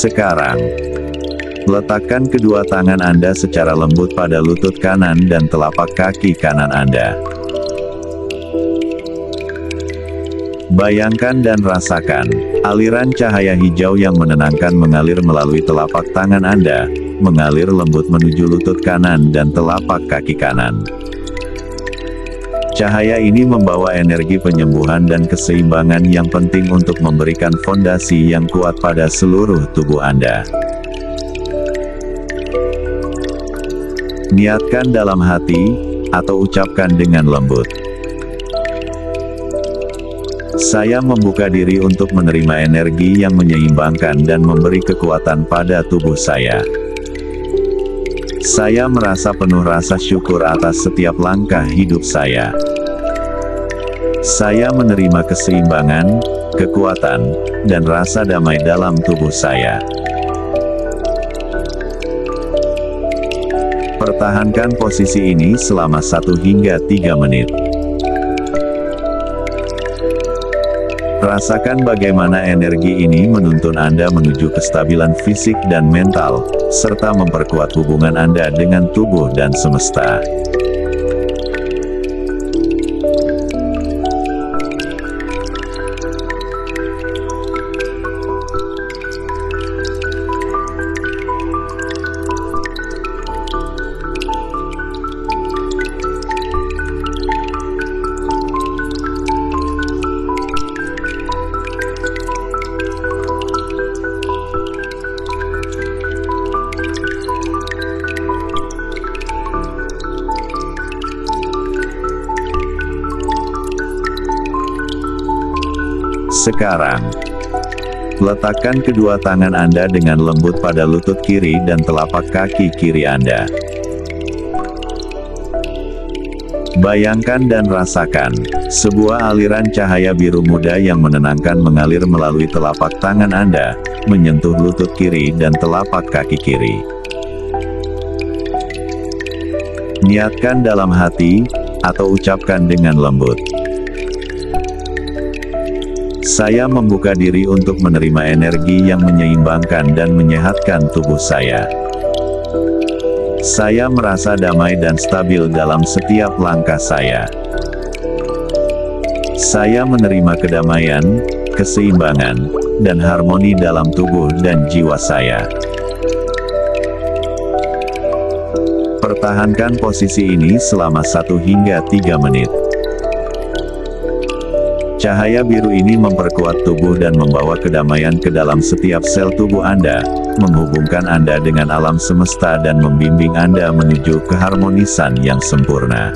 Sekarang, letakkan kedua tangan Anda secara lembut pada lutut kanan dan telapak kaki kanan Anda. Bayangkan dan rasakan, aliran cahaya hijau yang menenangkan mengalir melalui telapak tangan Anda, mengalir lembut menuju lutut kanan dan telapak kaki kanan. Cahaya ini membawa energi penyembuhan dan keseimbangan yang penting untuk memberikan fondasi yang kuat pada seluruh tubuh Anda. Niatkan dalam hati, atau ucapkan dengan lembut. Saya membuka diri untuk menerima energi yang menyeimbangkan dan memberi kekuatan pada tubuh saya. Saya merasa penuh rasa syukur atas setiap langkah hidup saya. Saya menerima keseimbangan, kekuatan, dan rasa damai dalam tubuh saya. Pertahankan posisi ini selama 1 hingga 3 menit. Rasakan bagaimana energi ini menuntun Anda menuju kestabilan fisik dan mental, serta memperkuat hubungan Anda dengan tubuh dan semesta. Sekarang, letakkan kedua tangan Anda dengan lembut pada lutut kiri dan telapak kaki kiri Anda. Bayangkan dan rasakan, sebuah aliran cahaya biru muda yang menenangkan mengalir melalui telapak tangan Anda, menyentuh lutut kiri dan telapak kaki kiri. Niatkan dalam hati, atau ucapkan dengan lembut. Saya membuka diri untuk menerima energi yang menyeimbangkan dan menyehatkan tubuh saya. Saya merasa damai dan stabil dalam setiap langkah saya. Saya menerima kedamaian, keseimbangan, dan harmoni dalam tubuh dan jiwa saya. Pertahankan posisi ini selama 1 hingga 3 menit. Cahaya biru ini memperkuat tubuh dan membawa kedamaian ke dalam setiap sel tubuh Anda, menghubungkan Anda dengan alam semesta dan membimbing Anda menuju keharmonisan yang sempurna.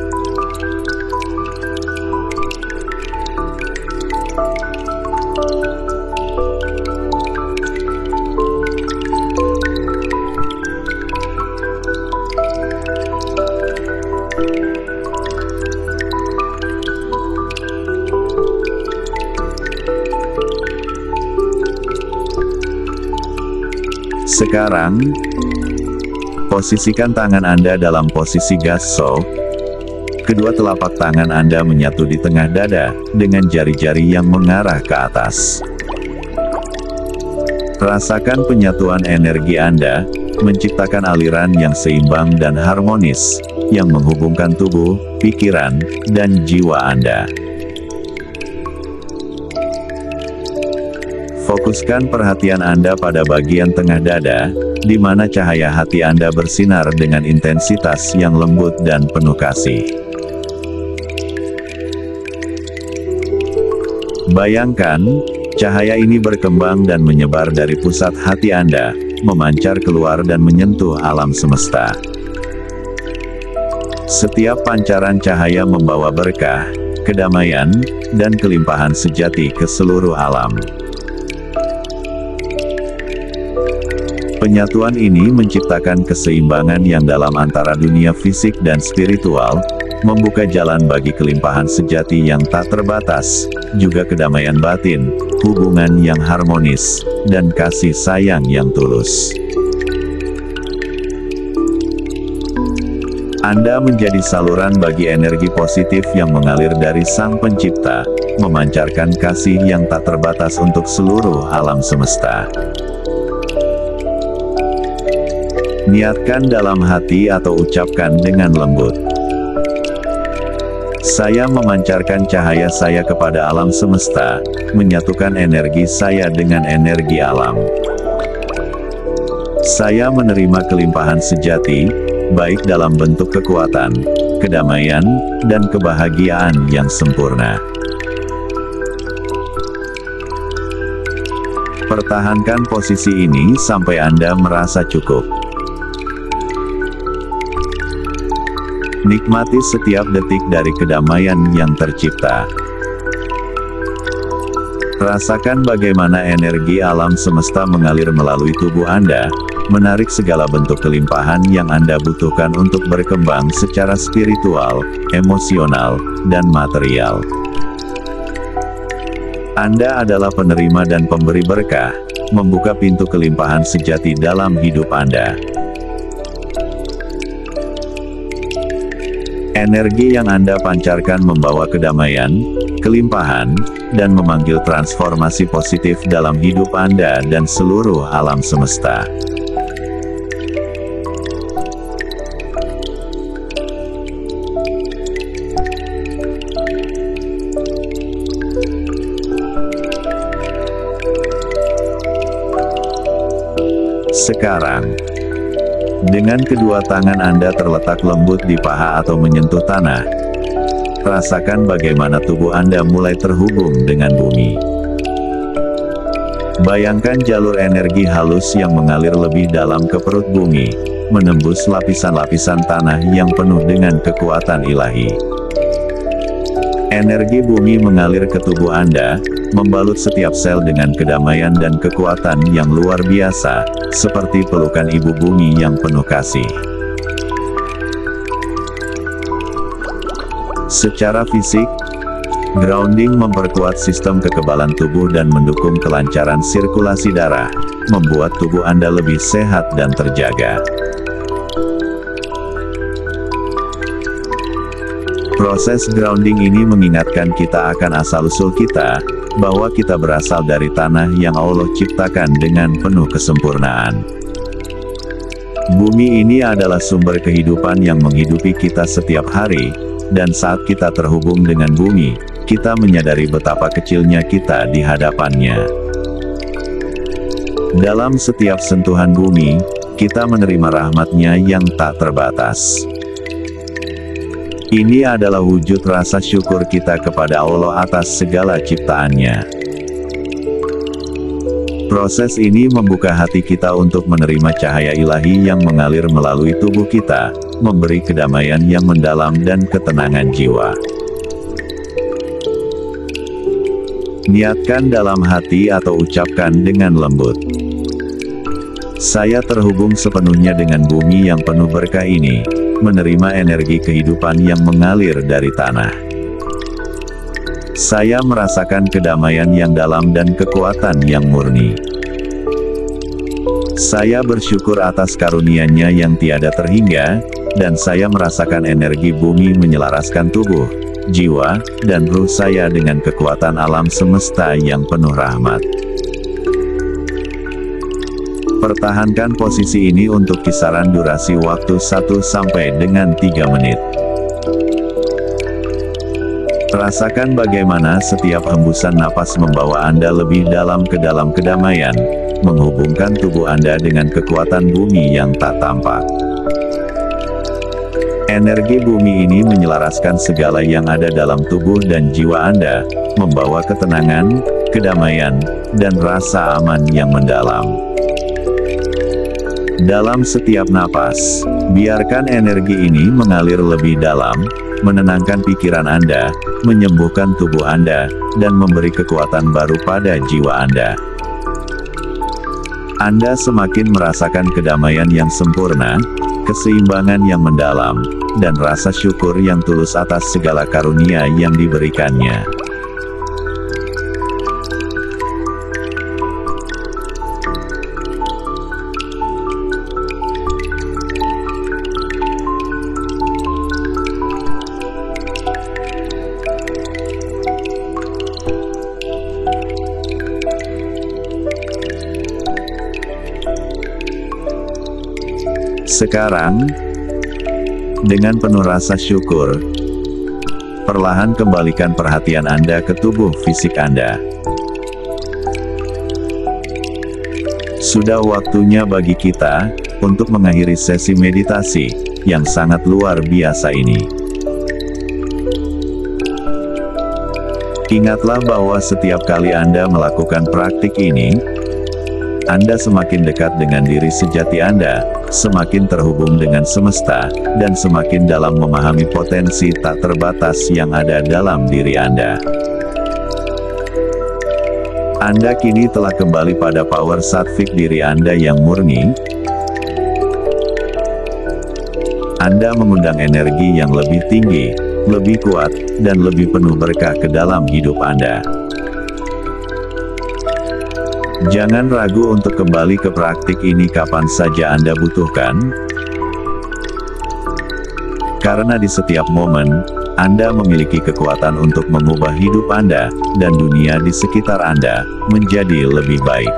Sekarang, posisikan tangan Anda dalam posisi gassho. Kedua telapak tangan Anda menyatu di tengah dada, dengan jari-jari yang mengarah ke atas. Rasakan penyatuan energi Anda, menciptakan aliran yang seimbang dan harmonis, yang menghubungkan tubuh, pikiran, dan jiwa Anda. Fokuskan perhatian Anda pada bagian tengah dada, di mana cahaya hati Anda bersinar dengan intensitas yang lembut dan penuh kasih. Bayangkan, cahaya ini berkembang dan menyebar dari pusat hati Anda, memancar keluar dan menyentuh alam semesta. Setiap pancaran cahaya membawa berkah, kedamaian, dan kelimpahan sejati ke seluruh alam. Penyatuan ini menciptakan keseimbangan yang dalam antara dunia fisik dan spiritual, membuka jalan bagi kelimpahan sejati yang tak terbatas, juga kedamaian batin, hubungan yang harmonis, dan kasih sayang yang tulus. Anda menjadi saluran bagi energi positif yang mengalir dari Sang Pencipta, memancarkan kasih yang tak terbatas untuk seluruh alam semesta. Niatkan dalam hati atau ucapkan dengan lembut. Saya memancarkan cahaya saya kepada alam semesta, menyatukan energi saya dengan energi alam. Saya menerima kelimpahan sejati, baik dalam bentuk kekuatan, kedamaian, dan kebahagiaan yang sempurna. Pertahankan posisi ini sampai Anda merasa cukup. Nikmati setiap detik dari kedamaian yang tercipta. Rasakan bagaimana energi alam semesta mengalir melalui tubuh Anda, menarik segala bentuk kelimpahan yang Anda butuhkan untuk berkembang secara spiritual, emosional, dan material. Anda adalah penerima dan pemberi berkah, membuka pintu kelimpahan sejati dalam hidup Anda. Energi yang Anda pancarkan membawa kedamaian, kelimpahan, dan memanggil transformasi positif dalam hidup Anda dan seluruh alam semesta. Sekarang, dengan kedua tangan Anda terletak lembut di paha atau menyentuh tanah, rasakan bagaimana tubuh Anda mulai terhubung dengan bumi. Bayangkan jalur energi halus yang mengalir lebih dalam ke perut bumi, menembus lapisan-lapisan tanah yang penuh dengan kekuatan ilahi. Energi bumi mengalir ke tubuh Anda, membalut setiap sel dengan kedamaian dan kekuatan yang luar biasa, seperti pelukan ibu bumi yang penuh kasih. Secara fisik, grounding memperkuat sistem kekebalan tubuh dan mendukung kelancaran sirkulasi darah, membuat tubuh Anda lebih sehat dan terjaga. Proses grounding ini mengingatkan kita akan asal-usul kita, bahwa kita berasal dari tanah yang Allah ciptakan dengan penuh kesempurnaan. Bumi ini adalah sumber kehidupan yang menghidupi kita setiap hari, dan saat kita terhubung dengan bumi, kita menyadari betapa kecilnya kita di hadapannya. Dalam setiap sentuhan bumi, kita menerima rahmat-Nya yang tak terbatas. Ini adalah wujud rasa syukur kita kepada Allah atas segala ciptaan-Nya. Proses ini membuka hati kita untuk menerima cahaya ilahi yang mengalir melalui tubuh kita, memberi kedamaian yang mendalam dan ketenangan jiwa. Niatkan dalam hati atau ucapkan dengan lembut. Saya terhubung sepenuhnya dengan bumi yang penuh berkah ini, menerima energi kehidupan yang mengalir dari tanah. Saya merasakan kedamaian yang dalam dan kekuatan yang murni. Saya bersyukur atas karunia-Nya yang tiada terhingga, dan saya merasakan energi bumi menyelaraskan tubuh, jiwa, dan ruh saya dengan kekuatan alam semesta yang penuh rahmat. Pertahankan posisi ini untuk kisaran durasi waktu 1 sampai dengan 3 menit. Rasakan bagaimana setiap hembusan napas membawa Anda lebih dalam ke dalam kedamaian, menghubungkan tubuh Anda dengan kekuatan bumi yang tak tampak. Energi bumi ini menyelaraskan segala yang ada dalam tubuh dan jiwa Anda, membawa ketenangan, kedamaian, dan rasa aman yang mendalam. Dalam setiap napas, biarkan energi ini mengalir lebih dalam, menenangkan pikiran Anda, menyembuhkan tubuh Anda, dan memberi kekuatan baru pada jiwa Anda. Anda semakin merasakan kedamaian yang sempurna, keseimbangan yang mendalam, dan rasa syukur yang tulus atas segala karunia yang diberikannya. Sekarang, dengan penuh rasa syukur, perlahan kembalikan perhatian Anda ke tubuh fisik Anda. Sudah waktunya bagi kita untuk mengakhiri sesi meditasi yang sangat luar biasa ini. Ingatlah bahwa setiap kali Anda melakukan praktik ini, Anda semakin dekat dengan diri sejati Anda, semakin terhubung dengan semesta, dan semakin dalam memahami potensi tak terbatas yang ada dalam diri Anda. Anda kini telah kembali pada power sattvic diri Anda yang murni. Anda mengundang energi yang lebih tinggi, lebih kuat, dan lebih penuh berkah ke dalam hidup Anda. Jangan ragu untuk kembali ke praktik ini kapan saja Anda butuhkan, karena di setiap momen, Anda memiliki kekuatan untuk mengubah hidup Anda, dan dunia di sekitar Anda, menjadi lebih baik.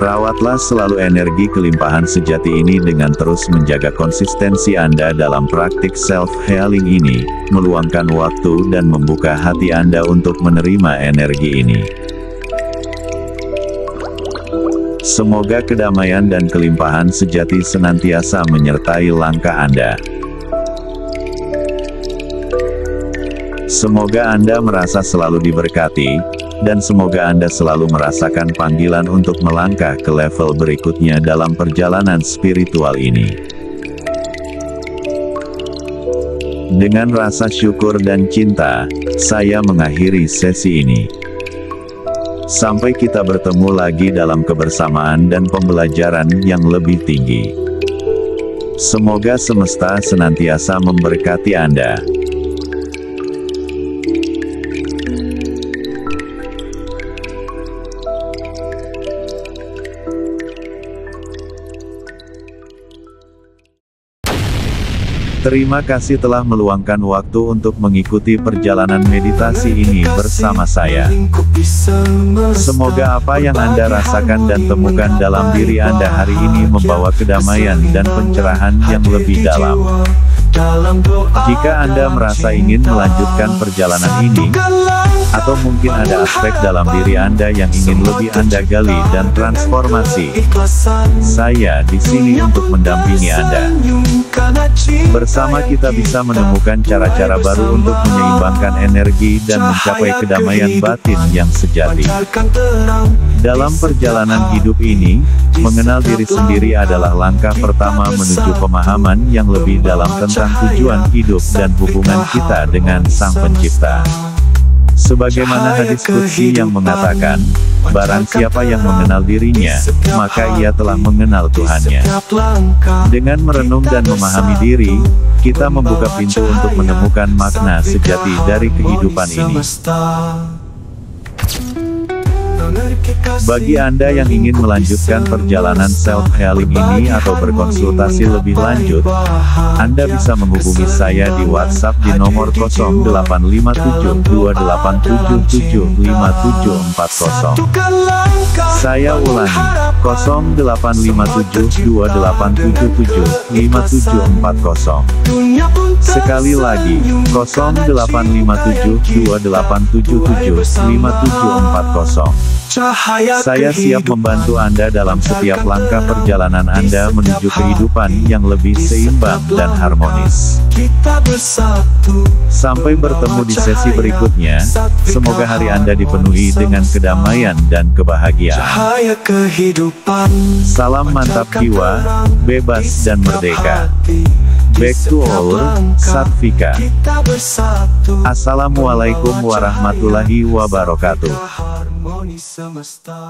Rawatlah selalu energi kelimpahan sejati ini dengan terus menjaga konsistensi Anda dalam praktik self-healing ini, meluangkan waktu dan membuka hati Anda untuk menerima energi ini. Semoga kedamaian dan kelimpahan sejati senantiasa menyertai langkah Anda. Semoga Anda merasa selalu diberkati, dan semoga Anda selalu merasakan panggilan untuk melangkah ke level berikutnya dalam perjalanan spiritual ini. Dengan rasa syukur dan cinta, saya mengakhiri sesi ini. Sampai kita bertemu lagi dalam kebersamaan dan pembelajaran yang lebih tinggi. Semoga semesta senantiasa memberkati Anda. Terima kasih telah meluangkan waktu untuk mengikuti perjalanan meditasi ini bersama saya. Semoga apa yang Anda rasakan dan temukan dalam diri Anda hari ini membawa kedamaian dan pencerahan yang lebih dalam. Jika Anda merasa ingin melanjutkan perjalanan ini, atau mungkin ada aspek dalam diri Anda yang ingin lebih Anda gali dan transformasi, saya di sini untuk mendampingi Anda. Bersama kita bisa menemukan cara-cara baru untuk menyeimbangkan energi dan mencapai kedamaian batin yang sejati. Dalam perjalanan hidup ini, mengenal diri sendiri adalah langkah pertama menuju pemahaman yang lebih dalam tentang tujuan hidup dan hubungan kita dengan Sang Pencipta. Sebagaimana hadis qudsi yang mengatakan, barang siapa yang mengenal dirinya, maka ia telah mengenal Tuhannya. Dengan merenung dan memahami diri, kita membuka pintu untuk menemukan makna sejati dari kehidupan ini. Bagi Anda yang ingin melanjutkan perjalanan self-healing ini atau berkonsultasi lebih lanjut, Anda bisa menghubungi saya di WhatsApp di nomor 085727775740. Saya ulangi, 085728775740. Sekali lagi, 085728775740. Saya siap membantu Anda dalam setiap langkah perjalanan Anda menuju kehidupan yang lebih seimbang dan harmonis. Sampai bertemu di sesi berikutnya, semoga hari Anda dipenuhi dengan kedamaian dan kebahagiaan. Salam mantap jiwa, bebas dan merdeka. Back to our Satvika. Assalamualaikum warahmatullahi wabarakatuh. Harmoni semesta.